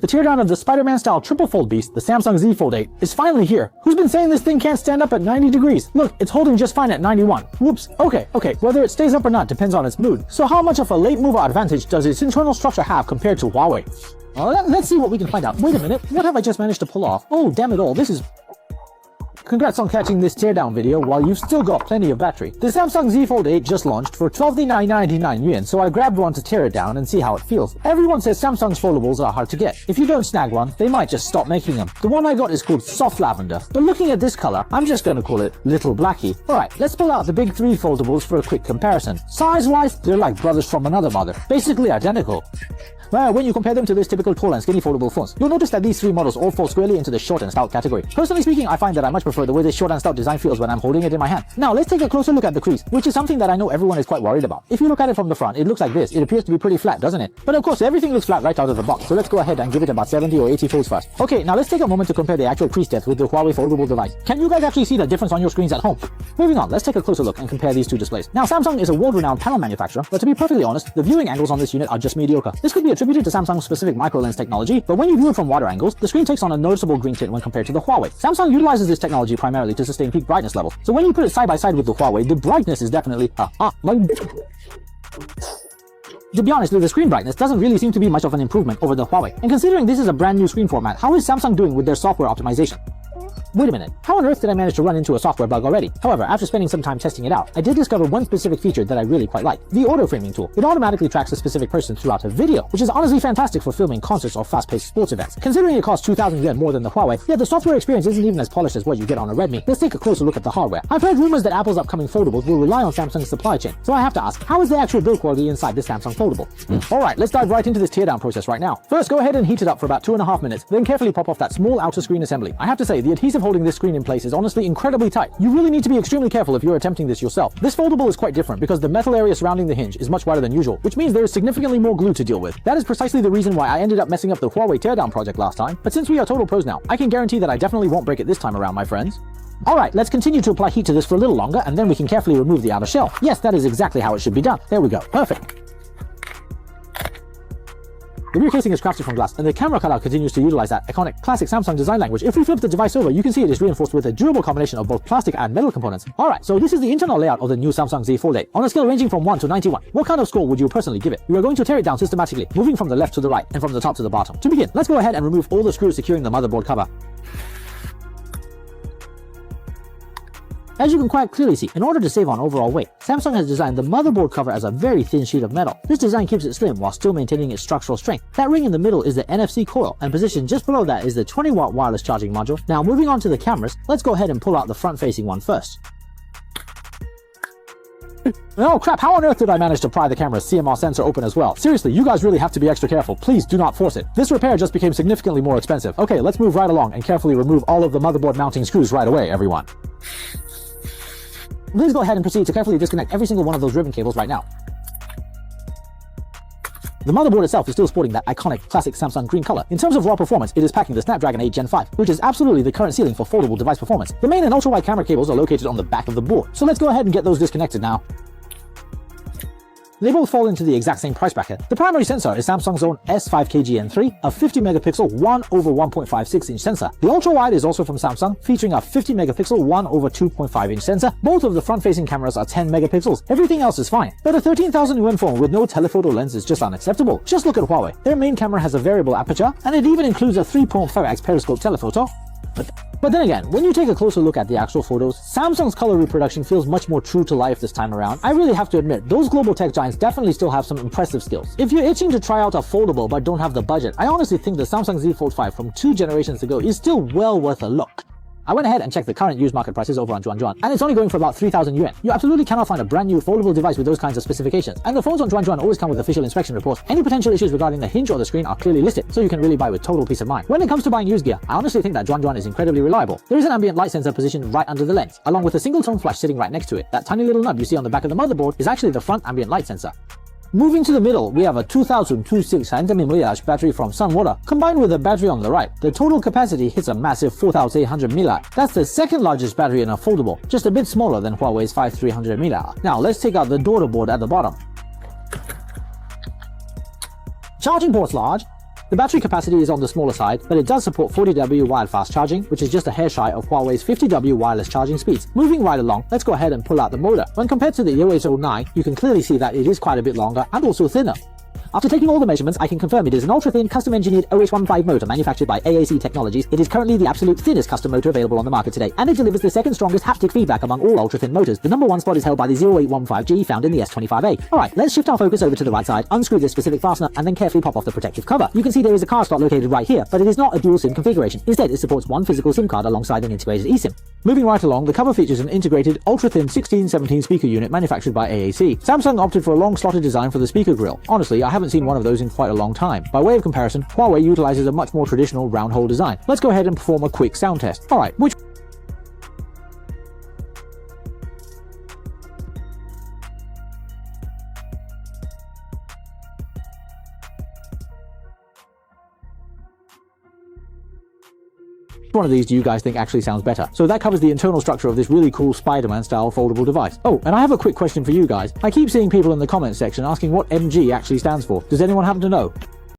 The teardown of the Spider-Man style triple fold beast, the Samsung Z Fold 8, is finally here. Who's been saying this thing can't stand up at 90 degrees? Look, it's holding just fine at 91. Whoops. Okay, whether it stays up or not depends on its mood. So how much of a late mover advantage does its internal structure have compared to Huawei? Let's see what we can find out. Wait a minute, what have I just managed to pull off? Oh, damn it all, this is... Congrats on catching this teardown video while you've still got plenty of battery. The Samsung Z Fold 8 just launched for 12,999 yuan, so I grabbed one to tear it down and see how it feels. Everyone says Samsung's foldables are hard to get. If you don't snag one, they might just stop making them. The one I got is called Soft Lavender, but looking at this color, I'm just gonna call it Little Blackie. Alright, let's pull out the big three foldables for a quick comparison. Size-wise, they're like brothers from another mother, basically identical. Well, when you compare them to those typical tall and skinny foldable phones, you'll notice that these three models all fall squarely into the short and stout category. Personally speaking, I find that I much prefer the way this short and stout design feels when I'm holding it in my hand. Now, let's take a closer look at the crease, which is something that I know everyone is quite worried about. If you look at it from the front, it looks like this. It appears to be pretty flat, doesn't it? But of course, everything looks flat right out of the box, so let's go ahead and give it about 70 or 80 folds first. Okay, now let's take a moment to compare the actual crease depth with the Huawei foldable device. Can you guys actually see the difference on your screens at home? Moving on, let's take a closer look and compare these two displays. Now, Samsung is a world-renowned panel manufacturer, but to be perfectly honest, the viewing angles on this unit are just mediocre. This could be attributed to Samsung's specific micro-lens technology, but when you view it from wider angles, the screen takes on a noticeable green tint when compared to the Huawei. Samsung utilizes this technology primarily to sustain peak brightness levels, so when you put it side by side with the Huawei, the brightness is definitely to be honest, the screen brightness doesn't really seem to be much of an improvement over the Huawei. And considering this is a brand new screen format, how is Samsung doing with their software optimization? Wait a minute, how on earth did I manage to run into a software bug already? However, after spending some time testing it out, I did discover one specific feature that I really quite like, the auto framing tool. It automatically tracks a specific person throughout a video, which is honestly fantastic for filming concerts or fast-paced sports events. Considering it costs 2,000 yuan more than the Huawei, yet the software experience isn't even as polished as what you get on a Redmi. Let's take a closer look at the hardware. I've heard rumors that Apple's upcoming foldables will rely on Samsung's supply chain, so I have to ask, how is the actual build quality inside this Samsung foldable? Alright, let's dive right into this teardown process right now. First, go ahead and heat it up for about 2.5 minutes, then carefully pop off that small outer screen assembly. I have to say, the adhesive holding this screen in place is honestly incredibly tight. You really need to be extremely careful if you're attempting this yourself. This foldable is quite different because the metal area surrounding the hinge is much wider than usual, which means there is significantly more glue to deal with. That is precisely the reason why I ended up messing up the Huawei teardown project last time, but since we are total pros now, I can guarantee that I definitely won't break it this time around, my friends. Alright, let's continue to apply heat to this for a little longer, and then we can carefully remove the outer shell. Yes, that is exactly how it should be done. There we go. Perfect. The rear casing is crafted from glass, and the camera cutout continues to utilize that iconic classic Samsung design language. If we flip the device over, you can see it is reinforced with a durable combination of both plastic and metal components. Alright, so this is the internal layout of the new Samsung Z Fold 8. On a scale ranging from 1 to 91, what kind of score would you personally give it? We are going to tear it down systematically, moving from the left to the right, and from the top to the bottom. To begin, let's go ahead and remove all the screws securing the motherboard cover. As you can quite clearly see, in order to save on overall weight, Samsung has designed the motherboard cover as a very thin sheet of metal. This design keeps it slim while still maintaining its structural strength. That ring in the middle is the NFC coil, and positioned just below that is the 20-watt wireless charging module. Now moving on to the cameras, let's go ahead and pull out the front-facing one first. Oh crap, how on earth did I manage to pry the camera's CMR sensor open as well? Seriously, you guys really have to be extra careful. Please do not force it. This repair just became significantly more expensive. Okay, let's move right along and carefully remove all of the motherboard mounting screws right away, everyone. Please go ahead and proceed to carefully disconnect every single one of those ribbon cables right now. The motherboard itself is still sporting that iconic classic Samsung green color. In terms of raw performance, it is packing the Snapdragon 8 Gen 5, which is absolutely the current ceiling for foldable device performance. The main and ultra-wide camera cables are located on the back of the board, so let's go ahead and get those disconnected now. They both fall into the exact same price bracket. The primary sensor is Samsung's own S5KGN3, a 50 megapixel 1/1.56 inch sensor. The ultra wide is also from Samsung, featuring a 50 megapixel 1/2.5 inch sensor. Both of the front facing cameras are 10 megapixels. Everything else is fine. But a 13,000 yuan phone with no telephoto lens is just unacceptable. Just look at Huawei. Their main camera has a variable aperture, and it even includes a 3.5x periscope telephoto. But then again, when you take a closer look at the actual photos, Samsung's color reproduction feels much more true to life this time around. I really have to admit, those global tech giants definitely still have some impressive skills. If you're itching to try out a foldable but don't have the budget, I honestly think the Samsung Z Fold 5 from 2 generations ago is still well worth a look. I went ahead and checked the current used market prices over on Zhuan, and it's only going for about 3,000 yuan. You absolutely cannot find a brand new foldable device with those kinds of specifications. And the phones on Zhuan always come with official inspection reports. Any potential issues regarding the hinge or the screen are clearly listed, so you can really buy with total peace of mind. When it comes to buying used gear, I honestly think that Zhuan is incredibly reliable. There is an ambient light sensor positioned right under the lens, along with a single tone flash sitting right next to it. That tiny little nub you see on the back of the motherboard is actually the front ambient light sensor. Moving to the middle, we have a 2026 mAh battery from Sunwater. Combined with the battery on the right, the total capacity hits a massive 4,800 mAh. That's the second largest battery in a foldable, just a bit smaller than Huawei's 5300 mAh. Now let's take out the daughter board at the bottom. Charging port's large, The battery capacity is on the smaller side, but it does support 40W wired fast charging, which is just a hair shy of Huawei's 50W wireless charging speeds. Moving right along, let's go ahead and pull out the motor. When compared to the EOS09, you can clearly see that it is quite a bit longer and also thinner. After taking all the measurements, I can confirm it is an ultra-thin, custom-engineered OH15 motor manufactured by AAC Technologies. It is currently the absolute thinnest custom motor available on the market today, and it delivers the second strongest haptic feedback among all ultra-thin motors. The number one spot is held by the 0815G found in the S25A. Alright, let's shift our focus over to the right side, unscrew this specific fastener, and then carefully pop off the protective cover. You can see there is a card slot located right here, but it is not a dual SIM configuration. Instead, it supports one physical SIM card alongside an integrated eSIM. Moving right along, the cover features an integrated, ultra-thin 16-17 speaker unit manufactured by AAC. Samsung opted for a long slotted design for the speaker grille. Honestly, I haven't seen one of those in quite a long time. By way of comparison, Huawei utilizes a much more traditional round hole design. Let's go ahead and perform a quick sound test. Alright, which one of these do you guys think actually sounds better? So that covers the internal structure of this really cool Spider-Man style foldable device. Oh, and I have a quick question for you guys. I keep seeing people in the comments section asking what MG actually stands for. Does anyone happen to know?